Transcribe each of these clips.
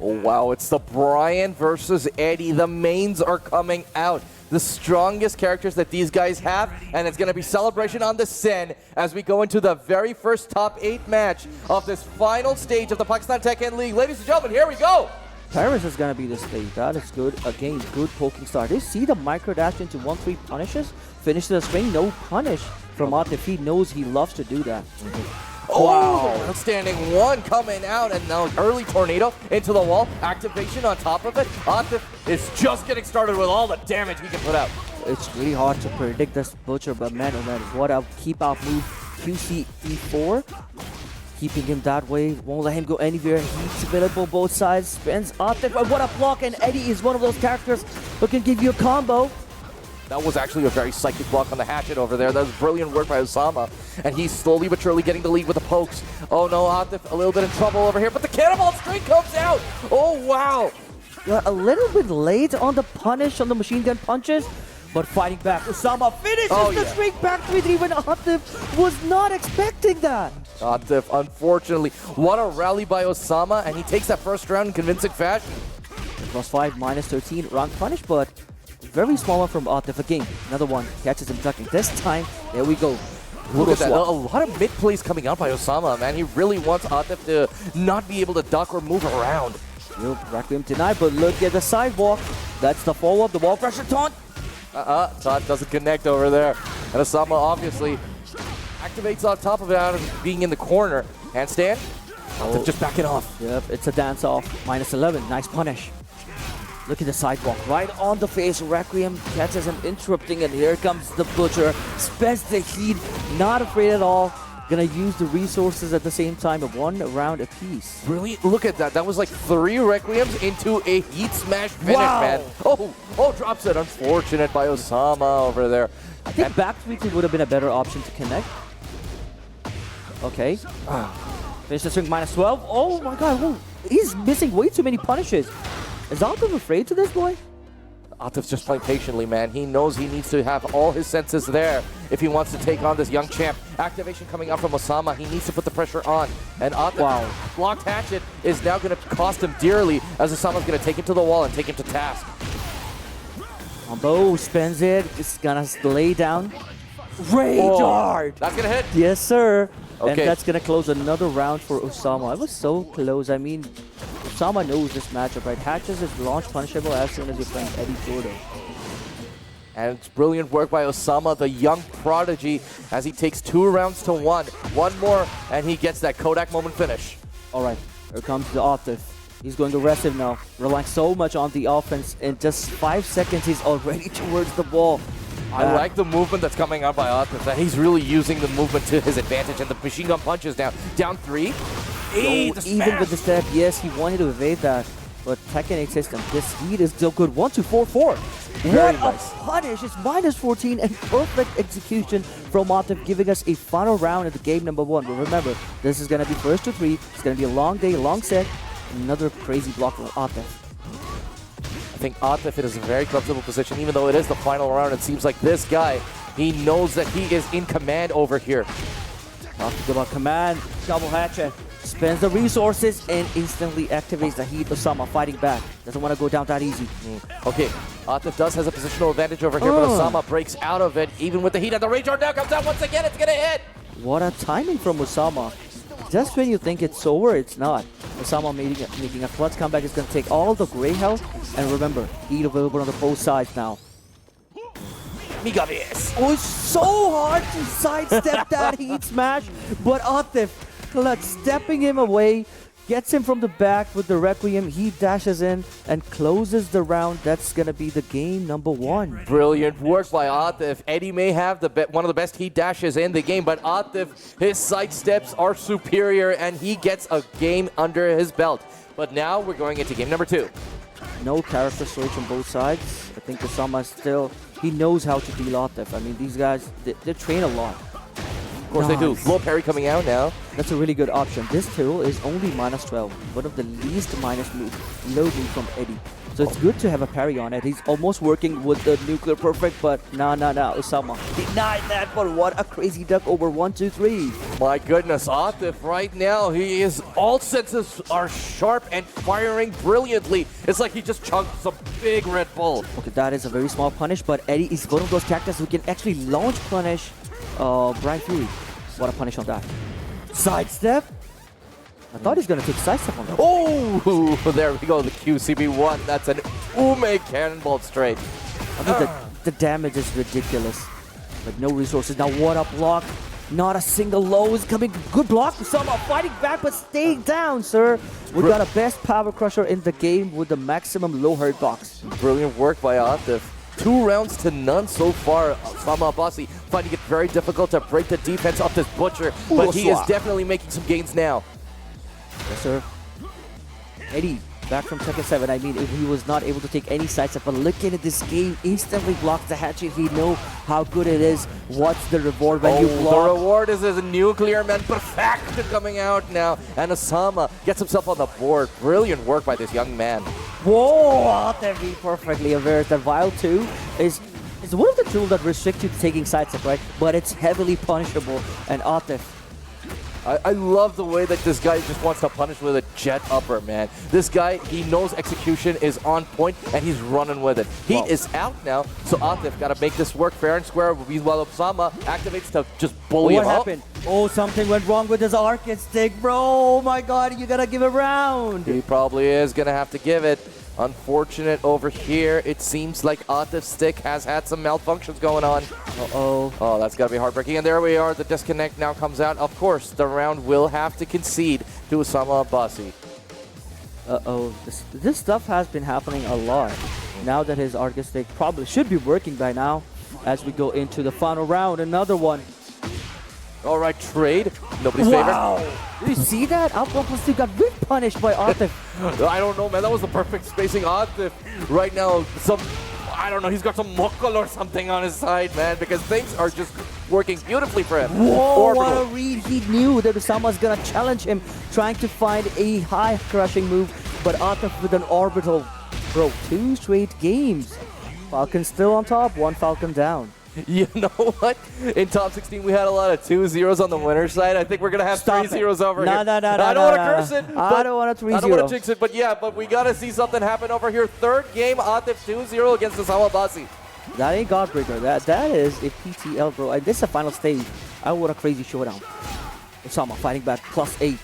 Oh, wow, it's the Bryan versus Eddy. The mains are coming out. The strongest characters that these guys have, and it's going to be celebration on the Sen as we go into the very first top 8 match of this final stage of the Pakistan Tekken League. Ladies and gentlemen, here we go! Paris is going to be the stage. That is good. Again, good poking start. They see the micro dash into 1-3 punishes, finish the string, no punish from Atif. He knows he loves to do that. Oh, wow. Outstanding one coming out, and now early tornado into the wall. Activation on top of it. Atif is just getting started with all the damage he can put out. It's really hard to predict this Butcher, but man, oh man, what a keep out move. QC E4, keeping him that way, won't let him go anywhere. He's available both sides, spins Atif. What a block, and Eddy is one of those characters who can give you a combo. That was actually a very psychic block on the hatchet over there. That was brilliant work by Usama. And he's slowly but surely getting the lead with the pokes. Oh no, Atif a little bit in trouble over here, but the cannonball string comes out! Oh wow! A little bit late on the punish on the machine gun punches, but fighting back. Usama finishes the streak back 3-3 when Atif was not expecting that. Atif, unfortunately, what a rally by Usama, and he takes that first round in convincing fashion. +5, -13, rank punish, but very small one from Atif. Again, another one catches him ducking. This time, there we go. Look at that. A lot of mid plays coming out by Usama, man. He really wants Atif to not be able to duck or move around. Requiem denied, but look at the sidewalk. That's the follow-up, the wall pressure taunt. Taunt doesn't connect over there. And Usama obviously activates on top of it out of being in the corner. Handstand. Atif just backing off. Yep, it's a dance-off. -11, nice punish. Look at the sidewalk, right on the face. Requiem catches him interrupting, and here comes the Butcher. Spends the heat, not afraid at all. Gonna use the resources at the same time of 1 round apiece. Really? Look at that. That was like 3 Requiems into a heat smash finish, man. Oh, drops it. Unfortunate by Usama over there. I think back 3-2 would have been a better option to connect. Okay. Finish the string -12. Oh my god, he's missing way too many punishes. Is Atif afraid to this boy? Atif's just playing patiently, man. He knows he needs to have all his senses there if he wants to take on this young champ. Activation coming out from Usama. He needs to put the pressure on. And Atif, blocked hatchet is now going to cost him dearly as Usama's going to take him to the wall and take him to task. Combo spins it. It's going to lay down. Rage Art! That's going to hit. Yes, sir. Okay. And that's going to close another round for Usama. It was so close. I mean, Usama knows this matchup, right? Hatches is launch punishable as soon as you're playing Eddy Jordan. And it's brilliant work by Usama, the young prodigy, as he takes 2 rounds to 1. One more, and he gets that Kodak moment finish. All right, here comes the Atif. He's going aggressive now, relying so much on the offense. In just 5 seconds, he's already towards the ball. I like the movement that's coming out by Atif, that he's really using the movement to his advantage, and the machine gun punches down. Down 3. Even with the step, yes, he wanted to evade that, but Tekken 8 system, this heat is still good. 1, 2, 4, 4. What a punish! It's -14 and perfect execution from Atif, giving us a final round at the game number 1. But remember, this is going to be first to 3. It's going to be a long day, long set. Another crazy block from Atif. I think Atif is in a very comfortable position, even though it is the final round. It seems like this guy, he knows that he is in command over here. Talking about command, double hatchet, spends the resources and instantly activates the heat. Usama fighting back. Doesn't want to go down that easy. Okay, Atif does has a positional advantage over here, but Usama breaks out of it, even with the heat. And the Rage Art now comes out once again. It's going to hit. What a timing from Usama. Just when you think it's over, it's not. Usama making a clutch comeback is going to take all the gray health. And remember, heat available on the both sides now. Oh, it's so hard to sidestep that heat smash, but Atif, clutch, stepping him away, gets him from the back with the Requiem. He dashes in and closes the round. That's going to be the game number 1. Brilliant work by Atif. Eddy may have one of the best heat dashes in the game, but Atif, his side steps are superior, and he gets a game under his belt. But now we're going into game number 2. No character switch on both sides. I think Usama still, he knows how to deal Atif. I mean, these guys, they train a lot. course they do. Nice. Low parry coming out now. That's a really good option. This turtle is only -12. One of the least minus move, low move from Eddy. So it's good to have a parry on it. He's almost working with the nuclear perfect, but no. Usama denied that, but what a crazy duck over 1, 2, 3. My goodness, Atif right now, all senses are sharp and firing brilliantly. It's like he just chugged some big Red Bull. Okay, that is a very small punish, but Eddy is one of those characters who can actually launch punish Bryan Fury. What a punish on that. Sidestep? I thought he's going to take sidestep on that. Oh, there we go, the QCB1. That's an Ume cannonball straight. I mean, the damage is ridiculous, but no resources. Now what a block. Not a single low is coming. Good block. Usama fighting back, but staying down, sir. We got a best power crusher in the game with the maximum low hurt box. Brilliant work by Atif. 2 rounds to none so far. Usama Abbasi finding it very difficult to break the defense off this Butcher, but he is definitely making some gains now. Yes, sir. Eddy, back from Tekken 7. I mean, if he was not able to take any sidestep, but looking at this game, instantly blocks the hatchet. He know how good it is. What's the reward when you block? The reward is a nuclear man perfect coming out now. And Usama gets himself on the board. Brilliant work by this young man. Whoa, Atif perfectly aware that Vile 2 is one of the tools that restrict you to taking sidestep, right? But it's heavily punishable, and Atif. I love the way that this guy just wants to punish with a jet upper, man. This guy, he knows execution is on point, and he's running with it. Heat is out now, so Atif got to make this work fair and square while Usama activates to just bully him up. What happened? Oh, something went wrong with his arcade stick, bro. Oh my god, you got to give it round. He probably is going to have to give it. Unfortunate over here. It seems like Atif's stick has had some malfunctions going on. Uh-oh. Oh, that's got to be heartbreaking. And there we are. The disconnect now comes out. Of course, the round will have to concede to Usama Abbasi. Uh-oh. This stuff has been happening a lot. Now that his arcade stick probably should be working by now as we go into the final round. Another one. All right, trade. Nobody's Wow. Did you see that? Alpha got whip punished by Atif. I don't know, man. That was the perfect spacing. Atif right now, I don't know, he's got some mokal or something on his side, man, because things are just working beautifully for him. Whoa, what a read. He knew that Usama's going to challenge him, trying to find a high crushing move, but Atif with an orbital. Bro, 2 straight games. Falcon still on top, 1 Falcon down. You know what? In top 16, we had a lot of 2-0s on the winner's side. I think we're going to have 3-0s over here. No, I don't want to curse it. I don't want to 3-0. I don't want to jinx it, but yeah, but we got to see something happen over here. Third game, Atif 2-0 against Usama Abbasi. That ain't Godbreaker. That is a PTL, bro. And this is a final stage. I want a crazy showdown. Usama fighting back +8.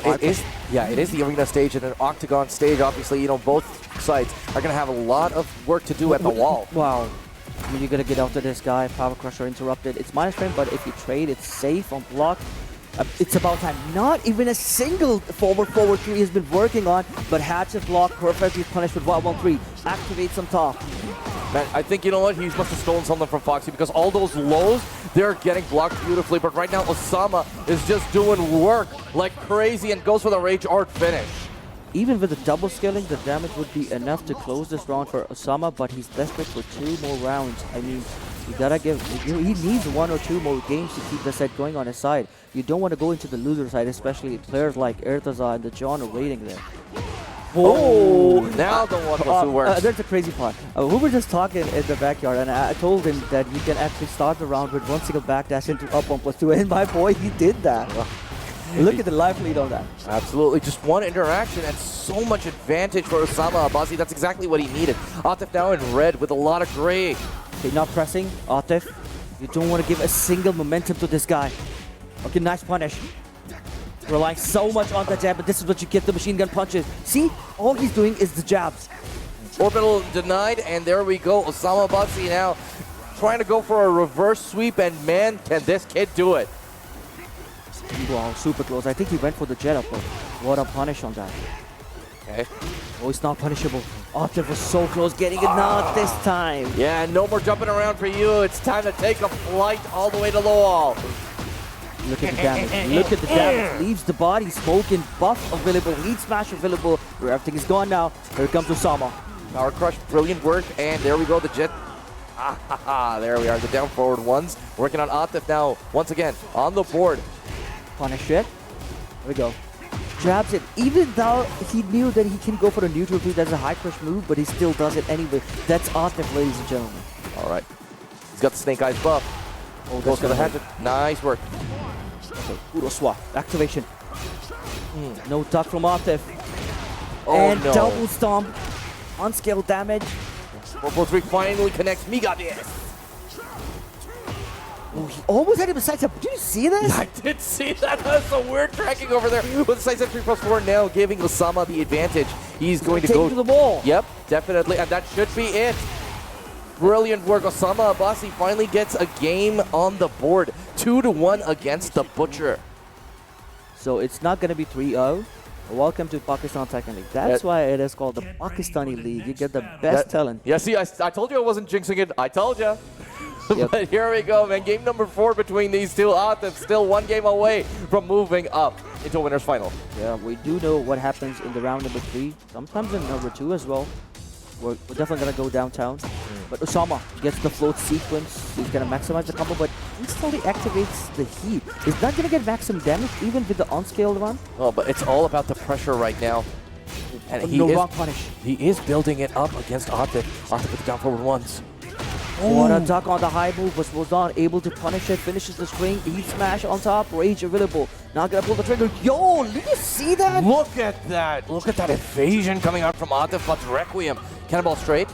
It is the arena stage and an octagon stage. Obviously, you know, both sides are going to have a lot of work to do at the wall. Wow. I mean, you're going to get after this guy. Power Crusher interrupted. It's minus frame, but if you trade, it's safe on block. It's about time. Not even a single forward 3 has been working on, but Hatchet block perfectly punished with 1-1-3. Activates on top. Man, I think, you know what, he must have stolen something from Foxy because all those lows, they're getting blocked beautifully. But right now, Usama is just doing work like crazy and goes for the Rage Art finish. Even with the double scaling, the damage would be enough to close this round for Usama, but he's desperate for 2 more rounds. I mean, you gotta give, he needs 1 or 2 more games to keep the set going on his side. You don't want to go into the loser side, especially players like Ertaza and the John are waiting there. Oh, now the 1+2 works. There's a crazy part. We were just talking in the backyard, and I told him that you can actually start the round with 1 single backdash into up 1+2, and my boy, he did that. Look at the life lead on that. Absolutely. Just 1 interaction and so much advantage for Usama Abbasi. That's exactly what he needed. Atif now in red with a lot of gray. Okay, not pressing. Atif, you don't want to give a single momentum to this guy. Okay, nice punish. Relying so much on the jab, but this is what you get, the machine gun punches. See? All he's doing is the jabs. Orbital denied, and there we go. Usama Abbasi now trying to go for a reverse sweep, and man, can this kid do it. Wow, super close. I think he went for the jet up, but what a punish on that. Okay. Oh, it's not punishable. Atif was so close, getting it not this time. Yeah, no more jumping around for you. It's time to take a flight all the way to the wall. Look at the damage. Look at the damage. Leaves the body, smoke and buff available, lead smash available. Everything is gone now. Here comes Usama. Power crush, brilliant work, and there we go. The jet There we are, the down forward ones. Working on Atif now, once again, on the board. Punish it. There we go. Jabs it. Even though he knew that he can go for the neutral too, that's a high crush move, but he still does it anyway. That's Atif, ladies and gentlemen. All right. He's got the Snake Eyes buff. Oh, Goes for the hatchet. Nice work. Okay, Uro swap. Activation. No duck from Atif. Oh, and no. double stomp. Unscaled damage. 443 finally connects. Mega this. Oh, he almost had him beside him. Did you see that? I did see that. That's a weird tracking over there. With the side 3+4 now giving Usama the advantage. He's going to go to the ball. Yep, definitely. And that should be it. Brilliant work. Usama Abbasi finally gets a game on the board. 2-1 against the Butcher. So it's not going to be 3-0. Welcome to Pakistan Tekken League. That's why it is called the Pakistani League. You get the best talent. Yeah, see, I told you I wasn't jinxing it. I told you. Yep. But here we go, man. Game number 4 between these two. Atif still one game away from moving up into winner's final. Yeah, we do know what happens in the round number 3. Sometimes in number 2 as well. We're definitely going to go downtown. But Usama gets the float sequence. He's going to maximize the combo, but instantly activates the heat. He's not going to get maximum damage even with the unscaled one. Oh, but it's all about the pressure right now. And wrong punish. He is building it up against Atif. Atif with the down forward ones. What a duck on the high move, was not able to punish it. Finishes the string, heat smash on top, rage available. Not gonna pull the trigger. Yo, did you see that? Look at that. Look at that evasion coming out from Atif, but Requiem. Cannonball straight.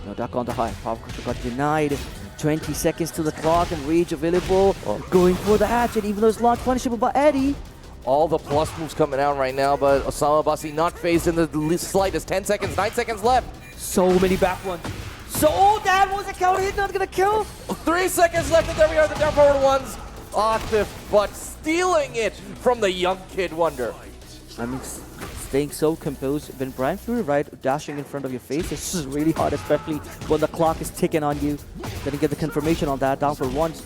No duck on the high. Power crusher got denied. 20 seconds to the clock and rage available. Going for the hatchet, even though it's not punishable by Eddy. All the plus moves coming out right now, but Usama Abbasi not phased in the slightest. 10 seconds, 9 seconds left. So many back ones. So that was a counter hit, not gonna kill. 3 seconds left, and there we are, the down forward ones. Atif, but stealing it from the young kid wonder. I mean, staying so composed. When Bryan Fury dashing in front of your face, it's just really hard, especially when the clock is ticking on you. Didn't get the confirmation on that, down for once.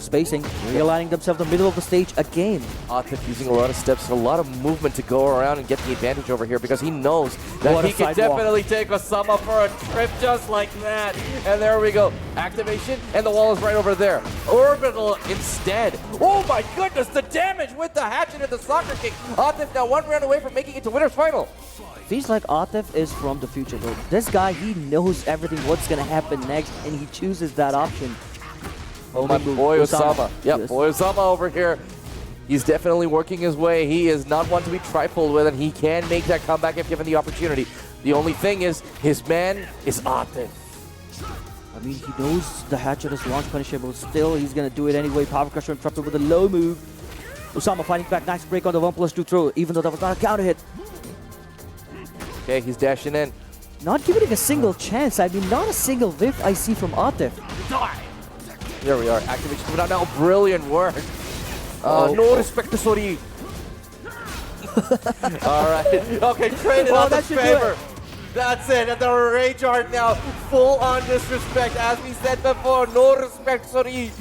Spacing, realigning themselves in the middle of the stage again. Atif using a lot of steps, a lot of movement to go around and get the advantage over here because he knows that he can definitely take Usama for a trip just like that. And there we go. Activation, and the wall is right over there. Orbital instead. Oh my goodness, the damage with the hatchet and the soccer kick. Atif now 1 round away from making it to winner's final. Feels like Atif is from the future, though. This guy, he knows everything, what's going to happen next, and he chooses that option. Oh, my boy Usama. Yep, yes. boy Usama over here. He's definitely working his way. He is not one to be trifled with, and he can make that comeback if given the opportunity. The only thing is, his man is Atif. I mean, he knows the hatchet is launch punishable. Still, he's going to do it anyway. Power Crusher interrupted with a low move. Usama fighting back. Nice break on the 1+2 throw, even though that was not a counter hit. Okay, he's dashing in. Not giving it a single chance. I mean, not a single whiff I see from Atif. There we are. Activation coming out now. Brilliant work. No respect to Sori. All right. Okay, trade it on the favor. That's it. And the rage art now. Full on disrespect. As we said before, no respect, Sori.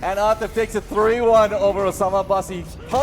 And Atif takes a 3-1 over Usama Abbasi.